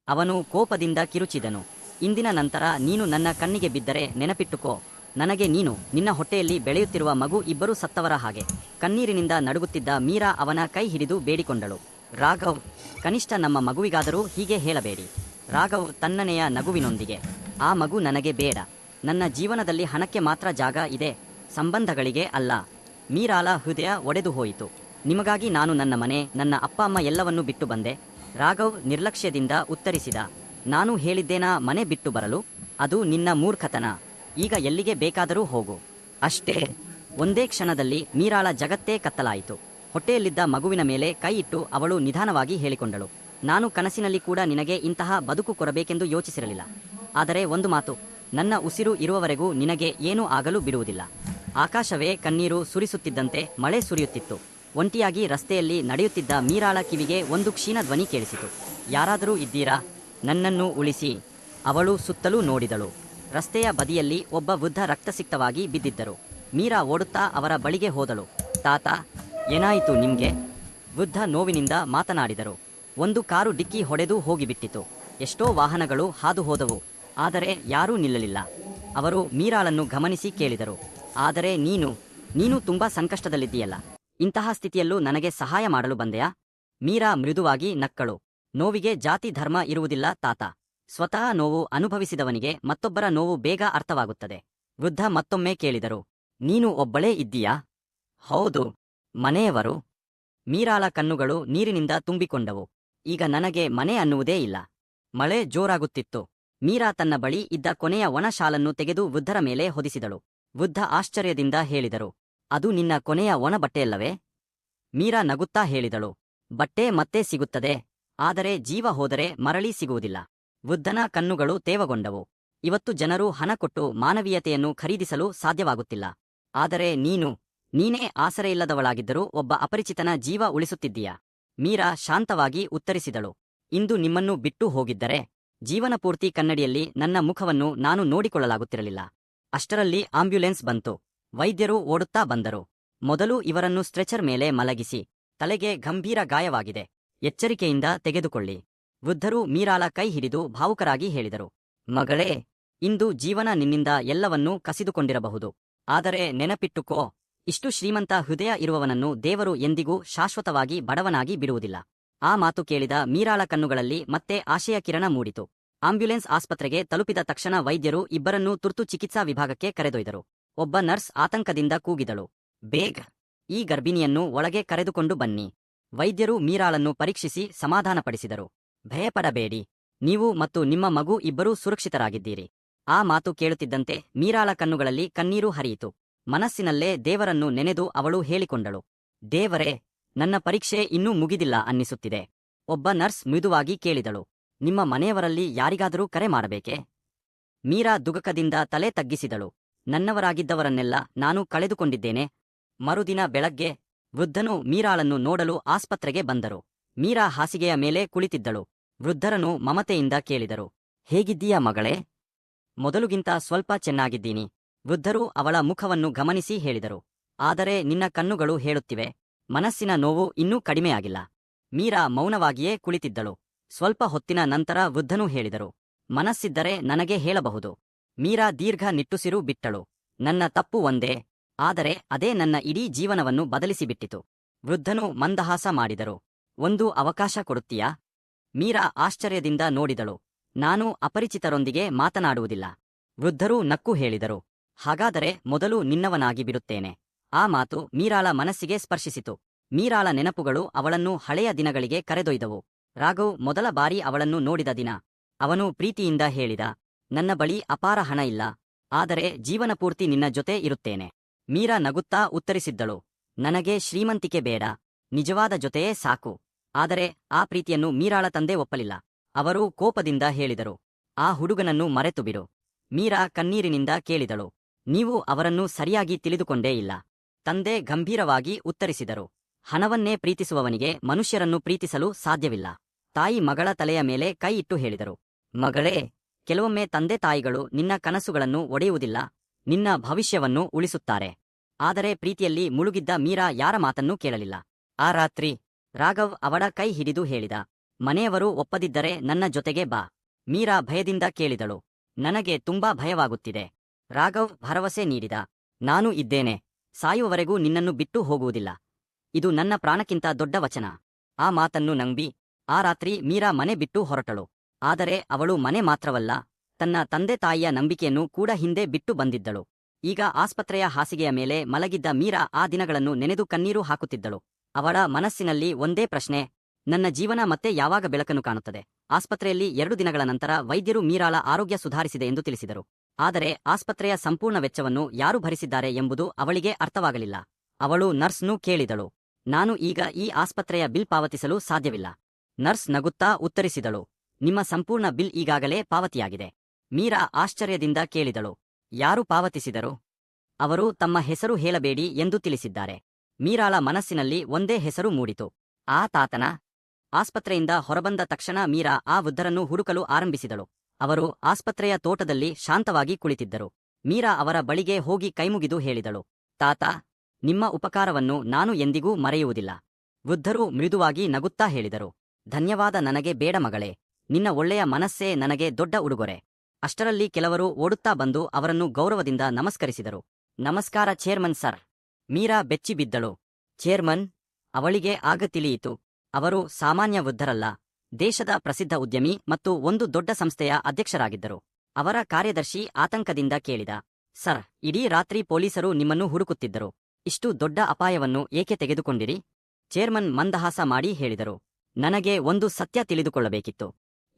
ಅವನು ಕೋಪದಿಂದ ಕಿರುಚಿದನು. ಇಂದಿನ ನಂತರ ನೀನು ನನ್ನ ಕಣ್ಣಿಗೆ ಬಿದ್ದರೆ ನೆನಪಿಟ್ಟುಕೋ, ನನಗೆ ನೀನು, ನಿನ್ನ ಹೊಟ್ಟೆಯಲ್ಲಿ ಬೆಳೆಯುತ್ತಿರುವ ಮಗು ಇಬ್ಬರೂ ಸತ್ತವರ ಹಾಗೆ. ಕಣ್ಣೀರಿನಿಂದ ನಡುಗುತ್ತಿದ್ದ ಮೀರಾ ಅವನ ಕೈ ಹಿಡಿದು ಬೇಡಿಕೊಂಡಳು. ರಾಘವ್, ಕನಿಷ್ಠ ನಮ್ಮ ಮಗುವಿಗಾದರೂ ಹೀಗೆ ಹೇಳಬೇಡಿ. ರಾಘವ್ ತಣ್ಣನೆಯ ನಗುವಿನೊಂದಿಗೆ, ಆ ಮಗು ನನಗೆ ಬೇಡ. ನನ್ನ ಜೀವನದಲ್ಲಿ ಹಣಕ್ಕೆ ಮಾತ್ರ ಜಾಗ ಇದೆ, ಸಂಬಂಧಗಳಿಗೆ ಅಲ್ಲ. ಮೀರಾಳ ಹೃದಯ ಒಡೆದು ಹೋಯಿತು. ನಿಮಗಾಗಿ ನಾನು ನನ್ನ ಮನೆ, ನನ್ನ ಅಪ್ಪ ಅಮ್ಮ ಎಲ್ಲವನ್ನೂ ಬಿಟ್ಟು ಬಂದೆ. ರಾಘವ್ ನಿರ್ಲಕ್ಷ್ಯದಿಂದ ಉತ್ತರಿಸಿದ. ನಾನು ಹೇಳಿದ್ದೇನಾ ಮನೆ ಬಿಟ್ಟು ಬರಲು? ಅದು ನಿನ್ನ ಮೂರ್ಖತನ. ಈಗ ಎಲ್ಲಿಗೆ ಬೇಕಾದರೂ ಹೋಗು. ಅಷ್ಟೇ. ಒಂದೇ ಕ್ಷಣದಲ್ಲಿ ಮೀರಾಳ ಜಗತ್ತೇ ಕತ್ತಲಾಯಿತು. ಹೊಟ್ಟೆಯಲ್ಲಿದ್ದ ಮಗುವಿನ ಮೇಲೆ ಕೈ ಇಟ್ಟು ಅವಳು ನಿಧಾನವಾಗಿ ಹೇಳಿಕೊಂಡಳು. ನಾನು ಕನಸಿನಲ್ಲಿ ಕೂಡ ನಿನಗೆ ಇಂತಹ ಬದುಕು ಕೊಡಬೇಕೆಂದು ಯೋಚಿಸಿರಲಿಲ್ಲ. ಆದರೆ ಒಂದು ಮಾತು, ನನ್ನ ಉಸಿರು ಇರುವವರೆಗೂ ನಿನಗೆ ಏನೂ ಆಗಲು ಬಿಡುವುದಿಲ್ಲ. ಆಕಾಶವೇ ಕಣ್ಣೀರು ಸುರಿಸುತ್ತಿದ್ದಂತೆ ಮಳೆ ಸುರಿಯುತ್ತಿತ್ತು. ಒಂಟಿಯಾಗಿ ರಸ್ತೆಯಲ್ಲಿ ನಡೆಯುತ್ತಿದ್ದ ಮೀರಾಳ ಕಿವಿಗೆ ಒಂದು ಕ್ಷೀಣ ಧ್ವನಿ ಕೇಳಿಸಿತು. ಯಾರಾದರೂ ಇದ್ದೀರಾ? ನನ್ನನ್ನು ಉಳಿಸಿ. ಅವಳು ಸುತ್ತಲೂ ನೋಡಿದಳು. ರಸ್ತೆಯ ಬದಿಯಲ್ಲಿ ಒಬ್ಬ ವೃದ್ಧ ರಕ್ತಸಿಕ್ತವಾಗಿ ಬಿದ್ದಿದ್ದರು. ಮೀರಾ ಓಡುತ್ತಾ ಅವರ ಬಳಿಗೆ ಹೋದಳು. ತಾತ, ಏನಾಯಿತು ನಿಮ್ಗೆ? ವೃದ್ಧ ನೋವಿನಿಂದ ಮಾತನಾಡಿದರು. ಒಂದು ಕಾರು ಡಿಕ್ಕಿ ಹೊಡೆದು ಹೋಗಿಬಿಟ್ಟಿತು. ಎಷ್ಟೋ ವಾಹನಗಳು ಹಾದು ಹೋದವು, ಆದರೆ ಯಾರೂ ನಿಲ್ಲಲಿಲ್ಲ. ಅವರು ಮೀರಾಳನ್ನು ಗಮನಿಸಿ ಕೇಳಿದರು. ಆದರೆ ನೀನು ತುಂಬಾ ಸಂಕಷ್ಟದಲ್ಲಿದ್ದೀಯಲ್ಲ, ಇಂತಹ ಸ್ಥಿತಿಯಲ್ಲೂ ನನಗೆ ಸಹಾಯ ಮಾಡಲು ಬಂದೆಯಾ? ಮೀರಾ ಮೃದುವಾಗಿ ನಕ್ಕಳು. ನೋವಿಗೆ ಜಾತಿ ಧರ್ಮ ಇರುವುದಿಲ್ಲ ತಾತ. ಸ್ವತಃ ನೋವು ಅನುಭವಿಸಿದವನಿಗೆ ಮತ್ತೊಬ್ಬರ ನೋವು ಬೇಗ ಅರ್ಥವಾಗುತ್ತದೆ. ವೃದ್ಧ ಮತ್ತೊಮ್ಮೆ ಕೇಳಿದರು. ನೀನು ಒಬ್ಬಳೇ ಇದ್ದೀಯಾ? ಹೌದು. ಮನೆಯವರು? ಮೀರಾಳ ಕಣ್ಣುಗಳು ನೀರಿನಿಂದ ತುಂಬಿಕೊಂಡವು. ಈಗ ನನಗೆ ಮನೆ ಅನ್ನುವುದೇ ಇಲ್ಲ. ಮಳೆ ಜೋರಾಗುತ್ತಿತ್ತು. ಮೀರಾ ತನ್ನ ಬಳಿ ಇದ್ದ ಕೊನೆಯ ಒಣ ಶಾಲನ್ನು ತೆಗೆದು ವೃದ್ಧರ ಮೇಲೆ ಹೊದಿಸಿದಳು. ವೃದ್ಧ ಆಶ್ಚರ್ಯದಿಂದ ಹೇಳಿದರು. ಅದು ನಿನ್ನ ಕೊನೆಯ ಒಣ ಬಟ್ಟೆಯಲ್ಲವೇ? ಮೀರಾ ನಗುತ್ತಾ ಹೇಳಿದಳು. ಬಟ್ಟೆ ಮತ್ತೆ ಸಿಗುತ್ತದೆ, ಆದರೆ ಜೀವ ಹೋದರೆ ಮರಳಿ ಸಿಗುವುದಿಲ್ಲ. ವೃದ್ಧನ ಕಣ್ಣುಗಳು ತೇವಗೊಂಡವು. ಇವತ್ತು ಜನರು ಹಣ ಕೊಟ್ಟು ಮಾನವೀಯತೆಯನ್ನು ಖರೀದಿಸಲು ಸಾಧ್ಯವಾಗುತ್ತಿಲ್ಲ. ಆದರೆ ನೀನೇ ಆಸರೆಯಿಲ್ಲದವಳಾಗಿದ್ದರೂ ಒಬ್ಬ ಅಪರಿಚಿತನ ಜೀವ ಉಳಿಸುತ್ತಿದ್ದೀಯಾ? ಮೀರಾ ಶಾಂತವಾಗಿ ಉತ್ತರಿಸಿದಳು. ಇಂದು ನಿಮ್ಮನ್ನು ಬಿಟ್ಟು ಹೋಗಿದ್ದರೆ ಜೀವನಪೂರ್ತಿ ಕನ್ನಡಿಯಲ್ಲಿ ನನ್ನ ಮುಖವನ್ನು ನಾನು ನೋಡಿಕೊಳ್ಳಲಾಗುತ್ತಿರಲಿಲ್ಲ. ಅಷ್ಟರಲ್ಲಿ ಆಂಬ್ಯುಲೆನ್ಸ್ ಬಂತು. ವೈದ್ಯರು ಓಡುತ್ತಾ ಬಂದರು. ಮೊದಲು ಇವರನ್ನು ಸ್ಟ್ರೆಚರ್ ಮೇಲೆ ಮಲಗಿಸಿ. ತಲೆಗೆ ಗಂಭೀರ ಗಾಯವಾಗಿದೆ, ಎಚ್ಚರಿಕೆಯಿಂದ ತೆಗೆದುಕೊಳ್ಳಿ. ವೃದ್ಧರು ಮೀರಾಳ ಕೈ ಹಿಡಿದು ಭಾವುಕರಾಗಿ ಹೇಳಿದರು. ಮಗಳೇ, ಇಂದು ಜೀವನ ನಿನ್ನಿಂದ ಎಲ್ಲವನ್ನೂ ಕಸಿದುಕೊಂಡಿರಬಹುದು, ಆದರೆ ನೆನಪಿಟ್ಟುಕೋ, ಇಷ್ಟು ಶ್ರೀಮಂತ ಹೃದಯ ಇರುವವನನ್ನು ದೇವರು ಎಂದಿಗೂ ಶಾಶ್ವತವಾಗಿ ಬಡವನಾಗಿ ಬಿಡುವುದಿಲ್ಲ. ಆ ಮಾತು ಕೇಳಿದ ಮೀರಾಳ ಕಣ್ಣುಗಳಲ್ಲಿ ಮತ್ತೆ ಆಶಯ ಕಿರಣ ಮೂಡಿತು. ಆಂಬ್ಯುಲೆನ್ಸ್ ಆಸ್ಪತ್ರೆಗೆ ತಲುಪಿದ ತಕ್ಷಣ ವೈದ್ಯರು ಇಬ್ಬರನ್ನೂ ತುರ್ತು ಚಿಕಿತ್ಸಾ ವಿಭಾಗಕ್ಕೆ ಕರೆದೊಯ್ದರು. ಒಬ್ಬ ನರ್ಸ್ ಆತಂಕದಿಂದ ಕೂಗಿದಳು. ಬೇಗ ಈ ಗರ್ಭಿಣಿಯನ್ನು ಒಳಗೆ ಕರೆದುಕೊಂಡು ಬನ್ನಿ. ವೈದ್ಯರು ಮೀರಾಳನ್ನು ಪರೀಕ್ಷಿಸಿ ಸಮಾಧಾನಪಡಿಸಿದರು. ಭಯಪಡಬೇಡಿ, ನೀವು ಮತ್ತು ನಿಮ್ಮ ಮಗು ಇಬ್ಬರೂ ಸುರಕ್ಷಿತರಾಗಿದ್ದೀರಿ. ಆ ಮಾತು ಕೇಳುತ್ತಿದ್ದಂತೆ ಮೀರಾಳ ಕಣ್ಣುಗಳಲ್ಲಿ ಕಣ್ಣೀರು ಹರಿಯಿತು. ಮನಸ್ಸಿನಲ್ಲೇ ದೇವರನ್ನು ನೆನೆದು ಅವಳು ಹೇಳಿಕೊಂಡಳು. ದೇವರೇ, ನನ್ನ ಪರೀಕ್ಷೆ ಇನ್ನೂ ಮುಗಿದಿಲ್ಲ ಅನ್ನಿಸುತ್ತಿದೆ. ಒಬ್ಬ ನರ್ಸ್ ಮೃದುವಾಗಿ ಕೇಳಿದಳು. ನಿಮ್ಮ ಮನೆಯವರಲ್ಲಿ ಯಾರಿಗಾದರೂ ಕರೆ ಮಾಡಬೇಕೇ? ಮೀರಾ ದುಗಕದಿಂದ ತಲೆ ತಗ್ಗಿಸಿದಳು. ನನ್ನವರಾಗಿದ್ದವರನ್ನೆಲ್ಲ ನಾನು ಕಳೆದುಕೊಂಡಿದ್ದೇನೆ. ಮರುದಿನ ಬೆಳಗ್ಗೆ ವೃದ್ಧನು ಮೀರಾಳನ್ನು ನೋಡಲು ಆಸ್ಪತ್ರೆಗೆ ಬಂದರು. ಮೀರಾ ಹಾಸಿಗೆಯ ಮೇಲೆ ಕುಳಿತಿದ್ದಳು. ವೃದ್ಧರನು ಮಮತೆಯಿಂದ ಕೇಳಿದರು. ಹೇಗಿದ್ದೀಯಾ ಮಗಳೇ? ಮೊದಲುಗಿಂತ ಸ್ವಲ್ಪ ಚೆನ್ನಾಗಿದ್ದೀನಿ. ವೃದ್ಧರು ಅವಳ ಮುಖವನ್ನು ಗಮನಿಸಿ ಹೇಳಿದರು. ಆದರೆ ನಿನ್ನ ಕಣ್ಣುಗಳು ಹೇಳುತ್ತಿವೆ, ಮನಸ್ಸಿನ ನೋವು ಇನ್ನೂ ಕಡಿಮೆಯಾಗಿಲ್ಲ. ಮೀರಾ ಮೌನವಾಗಿಯೇ ಕುಳಿತಿದ್ದಳು. ಸ್ವಲ್ಪ ಹೊತ್ತಿನ ನಂತರ ವೃದ್ಧನೂ ಹೇಳಿದರು. ಮನಸ್ಸಿದ್ದರೆ ನನಗೆ ಹೇಳಬಹುದು. ಮೀರಾ ದೀರ್ಘ ನಿಟ್ಟುಸಿರು ಬಿಟ್ಟಳು. ನನ್ನ ತಪ್ಪು ಒಂದೇ, ಆದರೆ ಅದೇ ನನ್ನ ಇಡೀ ಜೀವನವನ್ನು ಬದಲಿಸಿಬಿಟ್ಟಿತು. ವೃದ್ಧನು ಮಂದಹಾಸ ಮಾಡಿದರು. ಒಂದು ಅವಕಾಶ ಕೊಡುತ್ತೀಯಾ? ಮೀರಾ ಆಶ್ಚರ್ಯದಿಂದ ನೋಡಿದಳು. ನಾನು ಅಪರಿಚಿತರೊಂದಿಗೆ ಮಾತನಾಡುವುದಿಲ್ಲ. ವೃದ್ಧರೂ ನಕ್ಕು ಹೇಳಿದರು. ಹಾಗಾದರೆ ಮೊದಲು ನಿನ್ನವನಾಗಿ ಬಿಡುತ್ತೇನೆ. ಆ ಮಾತು ಮೀರಾಳ ಮನಸ್ಸಿಗೆ ಸ್ಪರ್ಶಿಸಿತು. ಮೀರಾಳ ನೆನಪುಗಳು ಅವಳನ್ನು ಹಳೆಯ ದಿನಗಳಿಗೆ ಕರೆದೊಯ್ದವು. ರಾಘವ್ ಮೊದಲ ಬಾರಿ ಅವಳನ್ನು ನೋಡಿದ ದಿನ. ಅವನು ಪ್ರೀತಿಯಿಂದ ಹೇಳಿದ, ನನ್ನ ಬಳಿ ಅಪಾರ ಹಣ ಇಲ್ಲ, ಆದರೆ ಜೀವನಪೂರ್ತಿ ನಿನ್ನ ಜೊತೆ ಇರುತ್ತೇನೆ. ಮೀರಾ ನಗುತ್ತಾ ಉತ್ತರಿಸಿದ್ದಳು. ನನಗೆ ಶ್ರೀಮಂತಿಕೆ ಬೇಡ, ನಿಜವಾದ ಜೊತೆಯೇ ಸಾಕು. ಆದರೆ ಆ ಪ್ರೀತಿಯನ್ನು ಮೀರಾಳ ತಂದೆ ಒಪ್ಪಲಿಲ್ಲ. ಅವರು ಕೋಪದಿಂದ ಹೇಳಿದರು. ಆ ಹುಡುಗನನ್ನು ಮರೆತು ಬಿಡು. ಮೀರಾ ಕಣ್ಣೀರಿನಿಂದ ಕೇಳಿದಳು. ನೀವು ಅವರನ್ನು ಸರಿಯಾಗಿ ತಿಳಿದುಕೊಂಡೇ ಇಲ್ಲ. ತಂದೆ ಗಂಭೀರವಾಗಿ ಉತ್ತರಿಸಿದರು. ಹಣವನ್ನೇ ಪ್ರೀತಿಸುವವನಿಗೆ ಮನುಷ್ಯರನ್ನು ಪ್ರೀತಿಸಲು ಸಾಧ್ಯವಿಲ್ಲ. ತಾಯಿ ಮಗಳ ತಲೆಯ ಮೇಲೆ ಕೈ ಇಟ್ಟು ಹೇಳಿದರು. ಮಗಳೇ, ಕೆಲವೊಮ್ಮೆ ತಂದೆ ತಾಯಿಗಳು ನಿನ್ನ ಕನಸುಗಳನ್ನು ಒಡೆಯುವುದಿಲ್ಲ, ನಿನ್ನ ಭವಿಷ್ಯವನ್ನು ಉಳಿಸುತ್ತಾರೆ. ಆದರೆ ಪ್ರೀತಿಯಲ್ಲಿ ಮುಳುಗಿದ್ದ ಮೀರಾ ಯಾರ ಮಾತನ್ನೂ ಕೇಳಲಿಲ್ಲ. ಆ ರಾತ್ರಿ ರಾಘವ್ ಅವಳ ಕೈ ಹಿಡಿದು ಹೇಳಿದ, ಮನೆಯವರು ಒಪ್ಪದಿದ್ದರೆ ನನ್ನ ಜೊತೆಗೆ ಬಾ. ಮೀರಾ ಭಯದಿಂದ ಕೇಳಿದಳು. ನನಗೆ ತುಂಬಾ ಭಯವಾಗುತ್ತಿದೆ. ರಾಘವ್ ಭರವಸೆ ನೀಡಿದ. ನಾನು ಇದ್ದೇನೆ. ಸಾಯುವವರೆಗೂ ನಿನ್ನನ್ನು ಬಿಟ್ಟು ಹೋಗುವುದಿಲ್ಲ. ಇದು ನನ್ನ ಪ್ರಾಣಕ್ಕಿಂತ ದೊಡ್ಡ ವಚನ. ಆ ಮಾತನ್ನು ನಂಬಿ ಆ ರಾತ್ರಿ ಮೀರಾ ಮನೆ ಬಿಟ್ಟು ಹೊರಟಳು. ಆದರೆ ಅವಳು ಮನೆ ಮಾತ್ರವಲ್ಲ, ತನ್ನ ತಂದೆ ತಾಯಿಯ ನಂಬಿಕೆಯನ್ನು ಕೂಡ ಹಿಂದೆ ಬಿಟ್ಟು ಬಂದಿದ್ದಳು. ಈಗ ಆಸ್ಪತ್ರೆಯ ಹಾಸಿಗೆಯ ಮೇಲೆ ಮಲಗಿದ್ದ ಮೀರಾ ಆ ದಿನಗಳನ್ನು ನೆನೆದು ಕಣ್ಣೀರು ಹಾಕುತ್ತಿದ್ದಳು. ಅವಳ ಮನಸ್ಸಿನಲ್ಲಿ ಒಂದೇ ಪ್ರಶ್ನೆ, ನನ್ನ ಜೀವನ ಮತ್ತೆ ಯಾವಾಗ ಬೆಳಕನ್ನು ಕಾಣುತ್ತದೆ? ಆಸ್ಪತ್ರೆಯಲ್ಲಿ 2 ದಿನಗಳ ನಂತರ ವೈದ್ಯರು ಮೀರಾಳ ಆರೋಗ್ಯ ಸುಧಾರಿಸಿದೆ ಎಂದು ತಿಳಿಸಿದರು. ಆದರೆ ಆಸ್ಪತ್ರೆಯ ಸಂಪೂರ್ಣ ವೆಚ್ಚವನ್ನು ಯಾರು ಭರಿಸಿದ್ದಾರೆ ಎಂಬುದು ಅವಳಿಗೆ ಅರ್ಥವಾಗಲಿಲ್ಲ. ಅವಳು ನರ್ಸ್ನು ಕೇಳಿದಳು, ನಾನು ಈಗ ಈ ಆಸ್ಪತ್ರೆಯ ಬಿಲ್ ಪಾವತಿಸಲು ಸಾಧ್ಯವಿಲ್ಲ. ನರ್ಸ್ ನಗುತ್ತಾ ಉತ್ತರಿಸಿದಳು, ನಿಮ್ಮ ಸಂಪೂರ್ಣ ಬಿಲ್ ಈಗಾಗಲೇ ಪಾವತಿಯಾಗಿದೆ. ಮೀರಾ ಆಶ್ಚರ್ಯದಿಂದ ಕೇಳಿದಳು, ಯಾರು ಪಾವತಿಸಿದರು? ಅವರು ತಮ್ಮ ಹೆಸರು ಹೇಳಬೇಡಿ ಎಂದು ತಿಳಿಸಿದ್ದಾರೆ. ಮೀರಾಳ ಮನಸ್ಸಿನಲ್ಲಿ ಒಂದೇ ಹೆಸರು ಮೂಡಿತು, ಆ ತಾತನ. ಆಸ್ಪತ್ರೆಯಿಂದ ಹೊರಬಂದ ತಕ್ಷಣ ಮೀರಾ ಆ ವೃದ್ಧರನ್ನು ಹುಡುಕಲು ಆರಂಭಿಸಿದಳು. ಅವರು ಆಸ್ಪತ್ರೆಯ ತೋಟದಲ್ಲಿ ಶಾಂತವಾಗಿ ಕುಳಿತಿದ್ದರು. ಮೀರಾ ಅವರ ಬಳಿಗೆ ಹೋಗಿ ಕೈಮುಗಿದು ಹೇಳಿದಳು, ತಾತ, ನಿಮ್ಮ ಉಪಕಾರವನ್ನು ನಾನು ಎಂದಿಗೂ ಮರೆಯುವುದಿಲ್ಲ. ವೃದ್ಧರು ಮೃದುವಾಗಿ ನಗುತ್ತಾ ಹೇಳಿದರು, ಧನ್ಯವಾದ ನನಗೆ ಬೇಡ ಮಗಳೇ, ನಿನ್ನ ಒಳ್ಳೆಯ ಮನಸ್ಸೇ ನನಗೆ ದೊಡ್ಡ ಉಡುಗೊರೆ. ಅಷ್ಟರಲ್ಲಿ ಕೆಲವರು ಓಡುತ್ತಾ ಬಂದು ಅವರನ್ನು ಗೌರವದಿಂದ ನಮಸ್ಕರಿಸಿದರು. ನಮಸ್ಕಾರ ಚೇರ್ಮನ್ ಸರ್. ಮೀರಾ ಬೆಚ್ಚಿಬಿದ್ದಳು. ಚೇರ್ಮನ್? ಅವಳಿಗೆ ಆಗ ತಿಳಿಯಿತು, ಅವರು ಸಾಮಾನ್ಯ ವೃದ್ಧರಲ್ಲ, ದೇಶದ ಪ್ರಸಿದ್ಧ ಉದ್ಯಮಿ ಮತ್ತು ಒಂದು ದೊಡ್ಡ ಸಂಸ್ಥೆಯ ಅಧ್ಯಕ್ಷರಾಗಿದ್ದರು. ಅವರ ಕಾರ್ಯದರ್ಶಿ ಆತಂಕದಿಂದ ಕೇಳಿದ, ಸರ್, ಇಡೀ ರಾತ್ರಿ ಪೊಲೀಸರು ನಿಮ್ಮನ್ನು ಹುಡುಕುತ್ತಿದ್ದರು. ಇಷ್ಟು ದೊಡ್ಡ ಅಪಾಯವನ್ನು ಏಕೆ ತೆಗೆದುಕೊಂಡಿರಿ? ಚೇರ್ಮನ್ ಮಂದಹಾಸ ಮಾಡಿ ಹೇಳಿದರು, ನನಗೆ ಒಂದು ಸತ್ಯ ತಿಳಿದುಕೊಳ್ಳಬೇಕಿತ್ತು.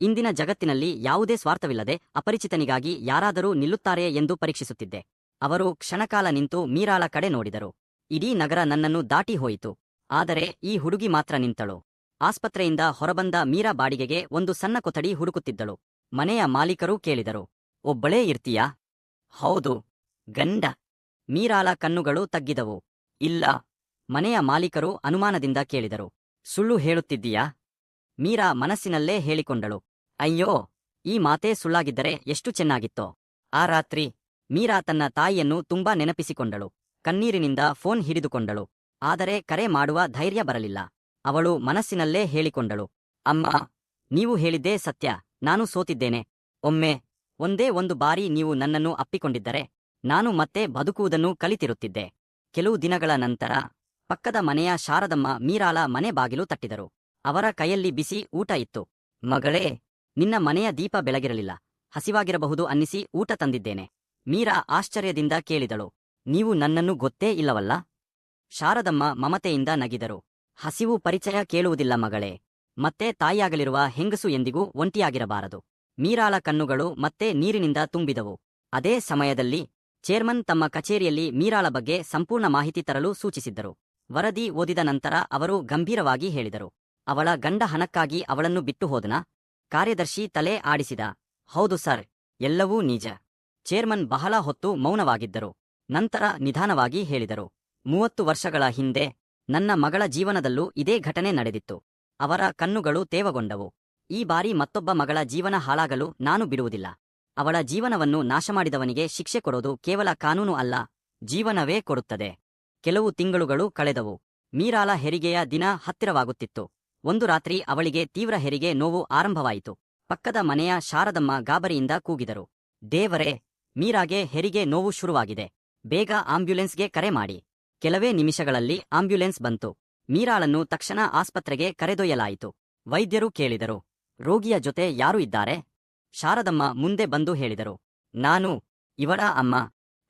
ಇಂದಿನ ಜಗತ್ತಿನಲ್ಲಿ ಯಾವುದೇ ಸ್ವಾರ್ಥವಿಲ್ಲದೆ ಅಪರಿಚಿತನಿಗಾಗಿ ಯಾರಾದರೂ ನಿಲ್ಲುತ್ತಾರೆಯೇ ಎಂದು ಪರೀಕ್ಷಿಸುತ್ತಿದ್ದೆ. ಅವರು ಕ್ಷಣಕಾಲ ನಿಂತು ಮೀರಾಳ ಕಡೆ ನೋಡಿದರು. ಇಡೀ ನಗರ ನನ್ನನ್ನು ದಾಟಿ ಹೋಯಿತು, ಆದರೆ ಈ ಹುಡುಗಿ ಮಾತ್ರ ನಿಂತಳು. ಆಸ್ಪತ್ರೆಯಿಂದ ಹೊರಬಂದ ಮೀರಾ ಬಾಡಿಗೆಗೆ ಒಂದು ಸಣ್ಣ ಕೊಠಡಿ ಹುಡುಕುತ್ತಿದ್ದಳು. ಮನೆಯ ಮಾಲೀಕರು ಕೇಳಿದರು, ಒಬ್ಬಳೇ ಇರ್ತೀಯಾ? ಹೌದು. ಗಂಡ? ಮೀರಾಳ ಕಣ್ಣುಗಳು ತಗ್ಗಿದವು. ಇಲ್ಲ. ಮನೆಯ ಮಾಲೀಕರು ಅನುಮಾನದಿಂದ ಕೇಳಿದರು, ಸುಳ್ಳು ಹೇಳುತ್ತಿದ್ದೀಯಾ? ಮೀರಾ ಮನಸ್ಸಿನಲ್ಲೇ ಹೇಳಿಕೊಂಡಳು, ಅಯ್ಯೋ, ಈ ಮಾತೇ ಸುಳ್ಳಾಗಿದ್ದರೆ ಎಷ್ಟು ಚೆನ್ನಾಗಿತ್ತೋ. ಆ ರಾತ್ರಿ ಮೀರಾ ತನ್ನ ತಾಯಿಯನ್ನು ತುಂಬಾ ನೆನಪಿಸಿಕೊಂಡಳು. ಕಣ್ಣೀರಿನಿಂದ ಫೋನ್ ಹಿಡಿದುಕೊಂಡಳು. ಆದರೆ ಕರೆ ಮಾಡುವ ಧೈರ್ಯ ಬರಲಿಲ್ಲ. ಅವಳು ಮನಸ್ಸಿನಲ್ಲೇ ಹೇಳಿಕೊಂಡಳು, ಅಮ್ಮ, ನೀವು ಹೇಳಿದ್ದೇ ಸತ್ಯ, ನಾನು ಸೋತಿದ್ದೇನೆ. ಒಂದೇ ಒಂದು ಬಾರಿ ನೀವು ನನ್ನನ್ನು ಅಪ್ಪಿಕೊಂಡಿದ್ದರೆ ನಾನು ಮತ್ತೆ ಬದುಕುವುದನ್ನು ಕಲಿತಿರುತ್ತಿದ್ದೆ. ಕೆಲವು ದಿನಗಳ ನಂತರ ಪಕ್ಕದ ಮನೆಯ ಶಾರದಮ್ಮ ಮೀರಾಳ ಮನೆ ಬಾಗಿಲು ತಟ್ಟಿದರು. ಅವರ ಕೈಯಲ್ಲಿ ಬಿಸಿ ಊಟ ಇತ್ತು. ಮಗಳೇ, ನಿನ್ನ ಮನೆಯ ದೀಪ ಬೆಳಗಿರಲಿಲ್ಲ, ಹಸಿವಾಗಿರಬಹುದು ಅನ್ನಿಸಿ ಊಟ ತಂದಿದ್ದೇನೆ. ಮೀರಾ ಆಶ್ಚರ್ಯದಿಂದ ಕೇಳಿದಳು, ನೀವು ನನ್ನನ್ನು ಗೊತ್ತೇ ಇಲ್ಲವಲ್ಲ? ಶಾರದಮ್ಮ ಮಮತೆಯಿಂದ ನಗಿದರು. ಹಸಿವು ಪರಿಚಯ ಕೇಳುವುದಿಲ್ಲ ಮಗಳೇ. ಮತ್ತೆ ತಾಯಿಯಾಗಲಿರುವ ಹೆಂಗಸು ಎಂದಿಗೂ ಒಂಟಿಯಾಗಿರಬಾರದು. ಮೀರಾಳ ಕಣ್ಣುಗಳು ಮತ್ತೆ ನೀರಿನಿಂದ ತುಂಬಿದವು. ಅದೇ ಸಮಯದಲ್ಲಿ ಚೇರ್ಮನ್ ತಮ್ಮ ಕಚೇರಿಯಲ್ಲಿ ಮೀರಾಳ ಬಗ್ಗೆ ಸಂಪೂರ್ಣ ಮಾಹಿತಿ ತರಲು ಸೂಚಿಸಿದ್ದರು. ವರದಿ ಓದಿದ ನಂತರ ಅವರು ಗಂಭೀರವಾಗಿ ಹೇಳಿದರು, ಅವಳ ಗಂಡ ಹಣಕ್ಕಾಗಿ ಅವಳನ್ನು ಬಿಟ್ಟು ಹೋದನಾ? ಕಾರ್ಯದರ್ಶಿ ತಲೆ ಆಡಿಸಿದ. ಹೌದು ಸರ್, ಎಲ್ಲವೂ ನಿಜ. ಚೇರ್ಮನ್ ಬಹಳ ಹೊತ್ತು ಮೌನವಾಗಿದ್ದರು. ನಂತರ ನಿಧಾನವಾಗಿ ಹೇಳಿದರು, 30 ವರ್ಷಗಳ ಹಿಂದೆ ನನ್ನ ಮಗಳ ಜೀವನದಲ್ಲೂ ಇದೇ ಘಟನೆ ನಡೆದಿತ್ತು. ಅವರ ಕಣ್ಣುಗಳು ತೇವಗೊಂಡವು. ಈ ಬಾರಿ ಮತ್ತೊಬ್ಬ ಮಗಳ ಜೀವನ ಹಾಳಾಗಲು ನಾನು ಬಿಡುವುದಿಲ್ಲ. ಅವಳ ಜೀವನವನ್ನು ನಾಶಮಾಡಿದವನಿಗೆ ಶಿಕ್ಷೆ ಕೊಡೋದು ಕೇವಲ ಕಾನೂನು ಅಲ್ಲ, ಜೀವನವೇ ಕೊಡುತ್ತದೆ. ಕೆಲವು ತಿಂಗಳುಗಳು ಕಳೆದವು. ಮೀರಾಳ ಹೆರಿಗೆಯ ದಿನ ಹತ್ತಿರವಾಗುತ್ತಿತ್ತು. ಒಂದು ರಾತ್ರಿ ಅವಳಿಗೆ ತೀವ್ರ ಹೆರಿಗೆ ನೋವು ಆರಂಭವಾಯಿತು. ಪಕ್ಕದ ಮನೆಯ ಶಾರದಮ್ಮ ಗಾಬರಿಯಿಂದ ಕೂಗಿದರು, ದೇವರೇ, ಮೀರಾಗೆ ಹೆರಿಗೆ ನೋವು ಶುರುವಾಗಿದೆ, ಬೇಗ ಆಂಬ್ಯುಲೆನ್ಸ್ಗೆ ಕರೆ ಮಾಡಿ. ಕೆಲವೇ ನಿಮಿಷಗಳಲ್ಲಿ ಆಂಬ್ಯುಲೆನ್ಸ್ ಬಂತು. ಮೀರಾಳನ್ನು ತಕ್ಷಣ ಆಸ್ಪತ್ರೆಗೆ ಕರೆದೊಯ್ಯಲಾಯಿತು. ವೈದ್ಯರು ಕೇಳಿದರು, ರೋಗಿಯ ಜೊತೆ ಯಾರು ಇದ್ದಾರೆ? ಶಾರದಮ್ಮ ಮುಂದೆ ಬಂದು ಹೇಳಿದರು, ನಾನು ಇವರ ಅಮ್ಮ.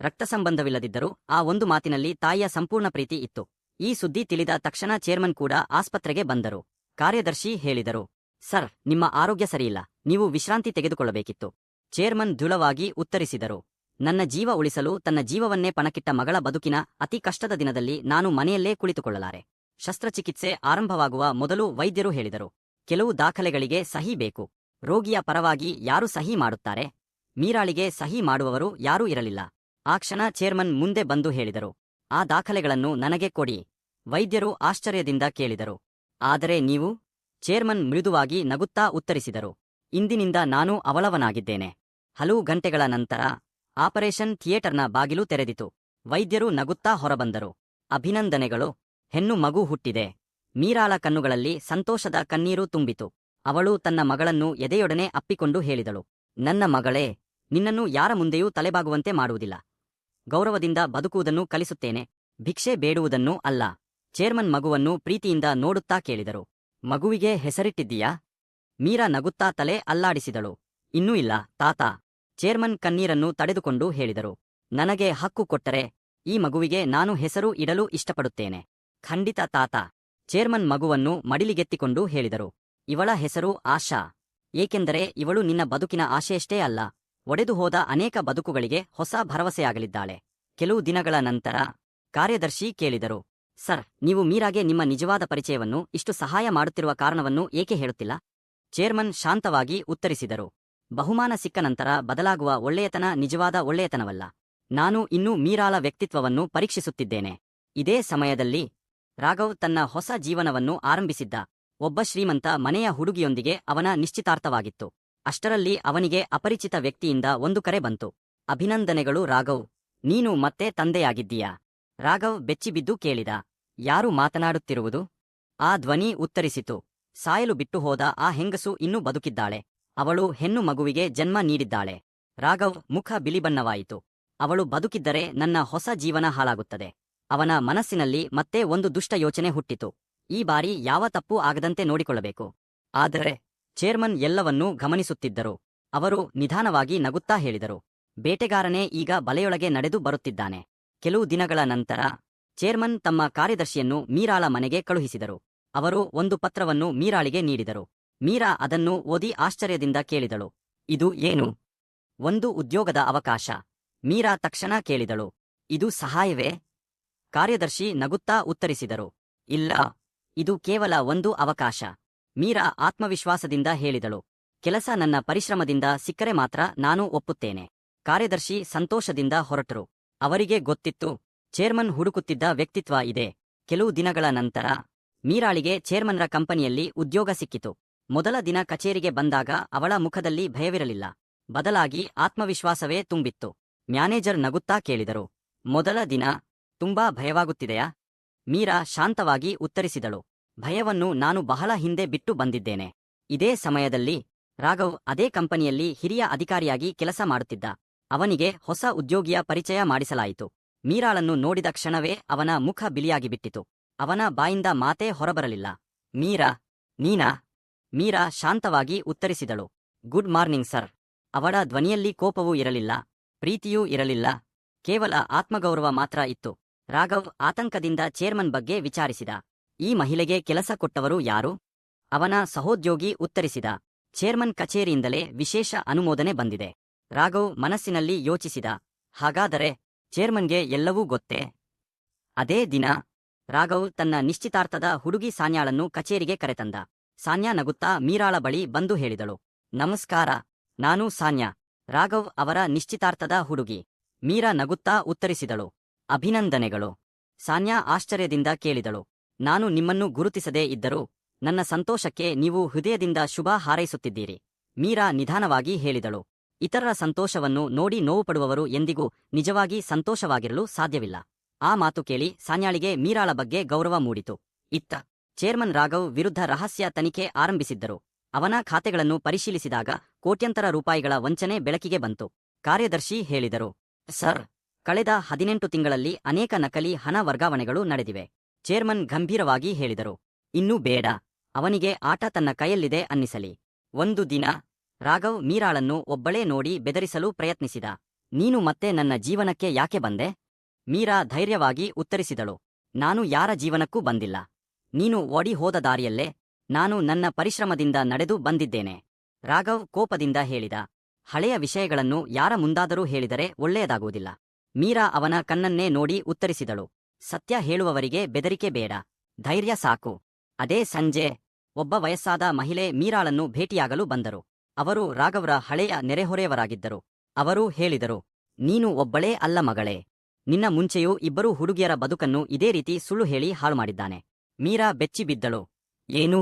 ರಕ್ತ ಸಂಬಂಧವಿಲ್ಲದಿದ್ದರೂ ಆ ಒಂದು ಮಾತಿನಲ್ಲಿ ತಾಯಿಯ ಸಂಪೂರ್ಣ ಪ್ರೀತಿ ಇತ್ತು. ಈ ಸುದ್ದಿ ತಿಳಿದ ತಕ್ಷಣ ಚೇರ್ಮನ್ ಕೂಡ ಆಸ್ಪತ್ರೆಗೆ ಬಂದರು. ಕಾರ್ಯದರ್ಶಿ ಹೇಳಿದರು, ಸರ್, ನಿಮ್ಮ ಆರೋಗ್ಯ ಸರಿಯಿಲ್ಲ, ನೀವು ವಿಶ್ರಾಂತಿ ತೆಗೆದುಕೊಳ್ಳಬೇಕಿತ್ತು. ಚೇರ್ಮನ್ ದೃಢವಾಗಿ ಉತ್ತರಿಸಿದರು, ನನ್ನ ಜೀವ ಉಳಿಸಲು ತನ್ನ ಜೀವವನ್ನೇ ಪಣಕ್ಕಿಟ್ಟ ಮಗಳ ಬದುಕಿನ ಅತಿ ಕಷ್ಟದ ದಿನದಲ್ಲಿ ನಾನು ಮನೆಯಲ್ಲೇ ಕುಳಿತುಕೊಳ್ಳಲಾರೆ. ಶಸ್ತ್ರಚಿಕಿತ್ಸೆ ಆರಂಭವಾಗುವ ಮೊದಲು ವೈದ್ಯರು ಹೇಳಿದರು, ಕೆಲವು ದಾಖಲೆಗಳಿಗೆ ಸಹಿ ಬೇಕು. ರೋಗಿಯ ಪರವಾಗಿ ಯಾರು ಸಹಿ ಮಾಡುತ್ತಾರೆ? ಮೀರಾಳಿಗೆ ಸಹಿ ಮಾಡುವವರು ಯಾರೂ ಇರಲಿಲ್ಲ. ಆ ಕ್ಷಣ ಚೇರ್ಮನ್ ಮುಂದೆ ಬಂದು ಹೇಳಿದರು, ಆ ದಾಖಲೆಗಳನ್ನು ನನಗೆ ಕೊಡಿ. ವೈದ್ಯರು ಆಶ್ಚರ್ಯದಿಂದ ಕೇಳಿದರು, ಆದರೆ ನೀವು? ಚೇರ್ಮನ್ ಮೃದುವಾಗಿ ನಗುತ್ತಾ ಉತ್ತರಿಸಿದರು, ಇಂದಿನಿಂದ ನಾನು ಅವಳವನಾಗಿದ್ದೇನೆ. ಹಲವು ಗಂಟೆಗಳ ನಂತರ ಆಪರೇಷನ್ ಥಿಯೇಟರ್ನ ಬಾಗಿಲು ತೆರೆದಿತು. ವೈದ್ಯರು ನಗುತ್ತಾ ಹೊರಬಂದರು. ಅಭಿನಂದನೆಗಳು, ಹೆಣ್ಣು ಮಗು ಹುಟ್ಟಿದೆ. ಮೀರಾಳ ಕಣ್ಣುಗಳಲ್ಲಿ ಸಂತೋಷದ ಕಣ್ಣೀರು ತುಂಬಿತು. ಅವಳು ತನ್ನ ಮಗಳನ್ನು ಎದೆಯೊಡನೆ ಅಪ್ಪಿಕೊಂಡು ಹೇಳಿದಳು, ನನ್ನ ಮಗಳೇ, ನಿನ್ನನ್ನು ಯಾರ ಮುಂದೆಯೂ ತಲೆಬಾಗುವಂತೆ ಮಾಡುವುದಿಲ್ಲ. ಗೌರವದಿಂದ ಬದುಕುವುದನ್ನು ಕಲಿಸುತ್ತೇನೆ, ಭಿಕ್ಷೆ ಬೇಡುವುದನ್ನೂ ಅಲ್ಲ. ಚೇರ್ಮನ್ ಮಗುವನ್ನು ಪ್ರೀತಿಯಿಂದ ನೋಡುತ್ತಾ ಕೇಳಿದರು, ಮಗುವಿಗೆ ಹೆಸರಿಟ್ಟಿದ್ದೀಯಾ? ಮೀರಾ ನಗುತ್ತಾ ತಲೆ ಅಲ್ಲಾಡಿಸಿದಳು, ಇನ್ನೂ ಇಲ್ಲ ತಾತ. ಚೇರ್ಮನ್ ಕಣ್ಣೀರನ್ನು ತಡೆದುಕೊಂಡು ಹೇಳಿದರು, ನನಗೆ ಹಕ್ಕು ಕೊಟ್ಟರೆ ಈ ಮಗುವಿಗೆ ನಾನು ಹೆಸರು ಇಡಲು ಇಷ್ಟಪಡುತ್ತೇನೆ. ಖಂಡಿತ ತಾತ. ಚೇರ್ಮನ್ ಮಗುವನ್ನು ಮಡಿಲಿಗೆತ್ತಿಕೊಂಡು ಹೇಳಿದರು, ಇವಳ ಹೆಸರು ಆಶಾ. ಏಕೆಂದರೆ ಇವಳು ನಿನ್ನ ಬದುಕಿನ ಆಶೆಯಷ್ಟೇ ಅಲ್ಲ, ಒಡೆದು ಹೋದ ಅನೇಕ ಬದುಕುಗಳಿಗೆ ಹೊಸ ಭರವಸೆಯಾಗಲಿದ್ದಾಳೆ. ಕೆಲವು ದಿನಗಳ ನಂತರ ಕಾರ್ಯದರ್ಶಿ ಕೇಳಿದರು, ಸರ್, ನೀವು ಮೀರಾಗೆ ನಿಮ್ಮ ನಿಜವಾದ ಪರಿಚಯವನ್ನು, ಇಷ್ಟು ಸಹಾಯ ಮಾಡುತ್ತಿರುವ ಕಾರಣವನ್ನು ಏಕೆ ಹೇಳುತ್ತಿಲ್ಲ? ಚೇರ್ಮನ್ ಶಾಂತವಾಗಿ ಉತ್ತರಿಸಿದರು, ಬಹುಮಾನ ಸಿಕ್ಕ ನಂತರ ಬದಲಾಗುವ ಒಳ್ಳೆಯತನ ನಿಜವಾದ ಒಳ್ಳೆಯತನವಲ್ಲ. ನಾನು ಇನ್ನೂ ಮೀರಾಳ ವ್ಯಕ್ತಿತ್ವವನ್ನು ಪರೀಕ್ಷಿಸುತ್ತಿದ್ದೇನೆ. ಇದೇ ಸಮಯದಲ್ಲಿ ರಾಘವ್ ತನ್ನ ಹೊಸ ಜೀವನವನ್ನು ಆರಂಭಿಸಿದ್ದ. ಒಬ್ಬ ಶ್ರೀಮಂತ ಮನೆಯ ಹುಡುಗಿಯೊಂದಿಗೆ ಅವನ ನಿಶ್ಚಿತಾರ್ಥವಾಗಿತ್ತು. ಅಷ್ಟರಲ್ಲಿ ಅವನಿಗೆ ಅಪರಿಚಿತ ವ್ಯಕ್ತಿಯಿಂದ ಒಂದು ಕರೆ ಬಂತು. ಅಭಿನಂದನೆಗಳು ರಾಘವ್, ನೀನು ಮತ್ತೆ ತಂದೆಯಾಗಿದ್ದೀಯಾ? ರಾಘವ್ ಬೆಚ್ಚಿಬಿದ್ದು ಕೇಳಿದ, ಯಾರು ಮಾತನಾಡುತ್ತಿರುವುದು? ಆ ಧ್ವನಿ ಉತ್ತರಿಸಿತು, ಸಾಯಲು ಬಿಟ್ಟು ಹೋದ ಆ ಹೆಂಗಸು ಇನ್ನೂ ಬದುಕಿದ್ದಾಳೆ. ಅವಳು ಹೆಣ್ಣು ಮಗುವಿಗೆ ಜನ್ಮ ನೀಡಿದ್ದಾಳೆ. ರಾಘವ್ ಮುಖ ಬಿಳಿಬಣ್ಣವಾಯಿತು. ಅವಳು ಬದುಕಿದ್ದರೆ ನನ್ನ ಹೊಸ ಜೀವನ ಹಾಳಾಗುತ್ತದೆ. ಅವನ ಮನಸ್ಸಿನಲ್ಲಿ ಮತ್ತೆ ಒಂದು ದುಷ್ಟ ಯೋಚನೆ ಹುಟ್ಟಿತು. ಈ ಬಾರಿ ಯಾವ ತಪ್ಪೂ ಆಗದಂತೆ ನೋಡಿಕೊಳ್ಳಬೇಕು. ಆದರೆ ಚೇರ್ಮನ್ ಎಲ್ಲವನ್ನೂ ಗಮನಿಸುತ್ತಿದ್ದರು. ಅವರು ನಿಧಾನವಾಗಿ ನಗುತ್ತಾ ಹೇಳಿದರು, ಬೇಟೆಗಾರನೇ ಈಗ ಬಲೆಯೊಳಗೆ ನಡೆದು ಬರುತ್ತಿದ್ದಾನೆ. ಕೆಲವು ದಿನಗಳ ನಂತರ ಚೇರ್ಮನ್ ತಮ್ಮ ಕಾರ್ಯದರ್ಶಿಯನ್ನು ಮೀರಾಳ ಮನೆಗೆ ಕಳುಹಿಸಿದರು. ಅವರು ಒಂದು ಪತ್ರವನ್ನು ಮೀರಾಳಿಗೆ ನೀಡಿದರು. ಮೀರಾ ಅದನ್ನು ಓದಿ ಆಶ್ಚರ್ಯದಿಂದ ಕೇಳಿದಳು, ಇದು ಏನು? ಒಂದು ಉದ್ಯೋಗದ ಅವಕಾಶ. ಮೀರಾ ತಕ್ಷಣ ಕೇಳಿದಳು, ಇದು ಸಹಾಯವೇ? ಕಾರ್ಯದರ್ಶಿ ನಗುತ್ತಾ ಉತ್ತರಿಸಿದರು, ಇಲ್ಲ, ಇದು ಕೇವಲ ಒಂದು ಅವಕಾಶ. ಮೀರಾ ಆತ್ಮವಿಶ್ವಾಸದಿಂದ ಹೇಳಿದಳು, ಕೆಲಸ ನನ್ನ ಪರಿಶ್ರಮದಿಂದ ಸಿಕ್ಕರೆ ಮಾತ್ರ ನಾನು ಒಪ್ಪುತ್ತೇನೆ. ಕಾರ್ಯದರ್ಶಿ ಸಂತೋಷದಿಂದ ಹೊರಟರು. ಅವರಿಗೆ ಗೊತ್ತಿತ್ತು, ಚೇರ್ಮನ್ ಹುಡುಕುತ್ತಿದ್ದ ವ್ಯಕ್ತಿತ್ವ ಇದೆ. ಕೆಲವು ದಿನಗಳ ನಂತರ ಮೀರಾಳಿಗೆ ಚೇರ್ಮನ್ರ ಕಂಪನಿಯಲ್ಲಿ ಉದ್ಯೋಗ ಸಿಕ್ಕಿತು. ಮೊದಲ ದಿನ ಕಚೇರಿಗೆ ಬಂದಾಗ ಅವಳ ಮುಖದಲ್ಲಿ ಭಯವಿರಲಿಲ್ಲ, ಬದಲಾಗಿ ಆತ್ಮವಿಶ್ವಾಸವೇ ತುಂಬಿತ್ತು. ಮ್ಯಾನೇಜರ್ ನಗುತ್ತಾ ಕೇಳಿದರು, ಮೊದಲ ದಿನ ತುಂಬಾ ಭಯವಾಗುತ್ತಿದೆಯಾ? ಮೀರಾ ಶಾಂತವಾಗಿ ಉತ್ತರಿಸಿದಳು, ಭಯವನ್ನು ನಾನು ಬಹಳ ಹಿಂದೆ ಬಿಟ್ಟು ಬಂದಿದ್ದೇನೆ. ಇದೇ ಸಮಯದಲ್ಲಿ ರಾಘವ್ ಅದೇ ಕಂಪನಿಯಲ್ಲಿ ಹಿರಿಯ ಅಧಿಕಾರಿಯಾಗಿ ಕೆಲಸ ಮಾಡುತ್ತಿದ್ದ. ಅವನಿಗೆ ಹೊಸ ಉದ್ಯೋಗಿಯ ಪರಿಚಯ ಮಾಡಿಸಲಾಯಿತು. ಮೀರಾಳನ್ನು ನೋಡಿದ ಕ್ಷಣವೇ ಅವನ ಮುಖ ಬಿಳಿಯಾಗಿಬಿಟ್ಟಿತು. ಅವನ ಬಾಯಿಂದ ಮಾತೇ ಹೊರಬರಲಿಲ್ಲ. ಮೀರಾ, ನೀನಾ? ಮೀರಾ ಶಾಂತವಾಗಿ ಉತ್ತರಿಸಿದಳು, ಗುಡ್ ಮಾರ್ನಿಂಗ್ ಸರ್. ಅವಳ ಧ್ವನಿಯಲ್ಲಿ ಕೋಪವೂ ಇರಲಿಲ್ಲ, ಪ್ರೀತಿಯೂ ಇರಲಿಲ್ಲ, ಕೇವಲ ಆತ್ಮಗೌರವ ಮಾತ್ರ ಇತ್ತು. ರಾಘವ್ ಆತಂಕದಿಂದ ಚೇರ್ಮನ್ ಬಗ್ಗೆ ವಿಚಾರಿಸಿದ, ಈ ಮಹಿಳೆಗೆ ಕೆಲಸ ಕೊಟ್ಟವರು ಯಾರು? ಅವನ ಸಹೋದ್ಯೋಗಿ ಉತ್ತರಿಸಿದ, ಚೇರ್ಮನ್ ಕಚೇರಿಯಿಂದಲೇ ವಿಶೇಷ ಅನುಮೋದನೆ ಬಂದಿದೆ. ರಾಘವ್ ಮನಸ್ಸಿನಲ್ಲಿ ಯೋಚಿಸಿದ, ಹಾಗಾದರೆ ಚೇರ್ಮನ್ಗೆ ಎಲ್ಲವೂ ಗೊತ್ತೇ? ಅದೇ ದಿನ ರಾಘವ್ ತನ್ನ ನಿಶ್ಚಿತಾರ್ಥದ ಹುಡುಗಿ ಸಾನ್ಯಾಳನ್ನು ಕಚೇರಿಗೆ ಕರೆತಂದ. ಸಾನ್ಯಾ ನಗುತ್ತಾ ಮೀರಾಳ ಬಳಿ ಬಂದು ಹೇಳಿದಳು, ನಮಸ್ಕಾರ, ನಾನು ಸಾನ್ಯಾ, ರಾಘವ್ ಅವರ ನಿಶ್ಚಿತಾರ್ಥದ ಹುಡುಗಿ. ಮೀರಾ ನಗುತ್ತಾ ಉತ್ತರಿಸಿದಳು, ಅಭಿನಂದನೆಗಳು. ಸಾನ್ಯಾ ಆಶ್ಚರ್ಯದಿಂದ ಕೇಳಿದಳು, ನಾನು ನಿಮ್ಮನ್ನು ಗುರುತಿಸದೇ ಇದ್ದರೂ ನನ್ನ ಸಂತೋಷಕ್ಕೆ ನೀವು ಹೃದಯದಿಂದ ಶುಭ ಹಾರೈಸುತ್ತಿದ್ದೀರಿ. ಮೀರಾ ನಿಧಾನವಾಗಿ ಹೇಳಿದಳು, ಇತರರ ಸಂತೋಷವನ್ನು ನೋಡಿ ನೋವುಪಡುವವರು ಎಂದಿಗೂ ನಿಜವಾಗಿ ಸಂತೋಷವಾಗಿರಲು ಸಾಧ್ಯವಿಲ್ಲ. ಆ ಮಾತು ಕೇಳಿ ಸಾನ್ಯಾಳಿಗೆ ಮೀರಾಳ ಬಗ್ಗೆ ಗೌರವ ಮೂಡಿತು. ಇತ್ತ ಚೇರ್ಮನ್ ರಾಘವ್ ವಿರುದ್ಧ ರಹಸ್ಯ ತನಿಖೆ ಆರಂಭಿಸಿದ್ದರು. ಅವನ ಖಾತೆಗಳನ್ನು ಪರಿಶೀಲಿಸಿದಾಗ ಕೋಟ್ಯಂತರ ರೂಪಾಯಿಗಳ ವಂಚನೆ ಬೆಳಕಿಗೆ ಬಂತು. ಕಾರ್ಯದರ್ಶಿ ಹೇಳಿದರು, ಸರ್, ಕಳೆದ 18 ತಿಂಗಳಲ್ಲಿ ಅನೇಕ ನಕಲಿ ಹಣ ವರ್ಗಾವಣೆಗಳು ನಡೆದಿವೆ. ಚೇರ್ಮನ್ ಗಂಭೀರವಾಗಿ ಹೇಳಿದರು, ಇನ್ನೂ ಬೇಡ, ಅವನಿಗೆ ಆಟ ತನ್ನ ಕೈಯಲ್ಲಿದೆ ಅನ್ನಿಸಲಿ. ಒಂದು ದಿನ ರಾಘವ್ ಮೀರಾಳನ್ನು ಒಬ್ಬಳೇ ನೋಡಿ ಬೆದರಿಸಲು ಪ್ರಯತ್ನಿಸಿದ. ನೀನು ಮತ್ತೆ ನನ್ನ ಜೀವನಕ್ಕೆ ಯಾಕೆ ಬಂದೆ? ಮೀರಾ ಧೈರ್ಯವಾಗಿ ಉತ್ತರಿಸಿದಳು, ನಾನು ಯಾರ ಜೀವನಕ್ಕೂ ಬಂದಿಲ್ಲ. ನೀನು ಓಡಿ ಹೋದ ದಾರಿಯಲ್ಲೇ ನಾನು ನನ್ನ ಪರಿಶ್ರಮದಿಂದ ನಡೆದು ಬಂದಿದ್ದೇನೆ. ರಾಘವ್ ಕೋಪದಿಂದ ಹೇಳಿದ, ಹಳೆಯ ವಿಷಯಗಳನ್ನು ಯಾರ ಮುಂದಾದರೂ ಹೇಳಿದರೆ ಒಳ್ಳೆಯದಾಗುವುದಿಲ್ಲ. ಮೀರಾ ಅವನ ಕಣ್ಣನ್ನೇ ನೋಡಿ ಉತ್ತರಿಸಿದಳು, ಸತ್ಯ ಹೇಳುವವರಿಗೆ ಬೆದರಿಕೆ ಬೇಡ, ಧೈರ್ಯ ಸಾಕು. ಅದೇ ಸಂಜೆ ಒಬ್ಬ ವಯಸ್ಸಾದ ಮಹಿಳೆ ಮೀರಾಳನ್ನು ಭೇಟಿಯಾಗಲು ಬಂದರು. ಅವರು ರಾಘವ್ರ ಹಳೆಯ ನೆರೆಹೊರೆಯವರಾಗಿದ್ದರು. ಅವರು ಹೇಳಿದರು, ನೀನು ಒಬ್ಬಳೇ ಅಲ್ಲ ಮಗಳೇ, ನಿನ್ನ ಮುಂಚೆಯೂ ಇಬ್ಬರು ಹುಡುಗಿಯರ ಬದುಕನ್ನು ಇದೇ ರೀತಿ ಸುಳ್ಳು ಹೇಳಿ ಹಾಳುಮಾಡಿದ್ದಾನೆ. ಮೀರಾ ಬೆಚ್ಚಿಬಿದ್ದಳು. ಏನು?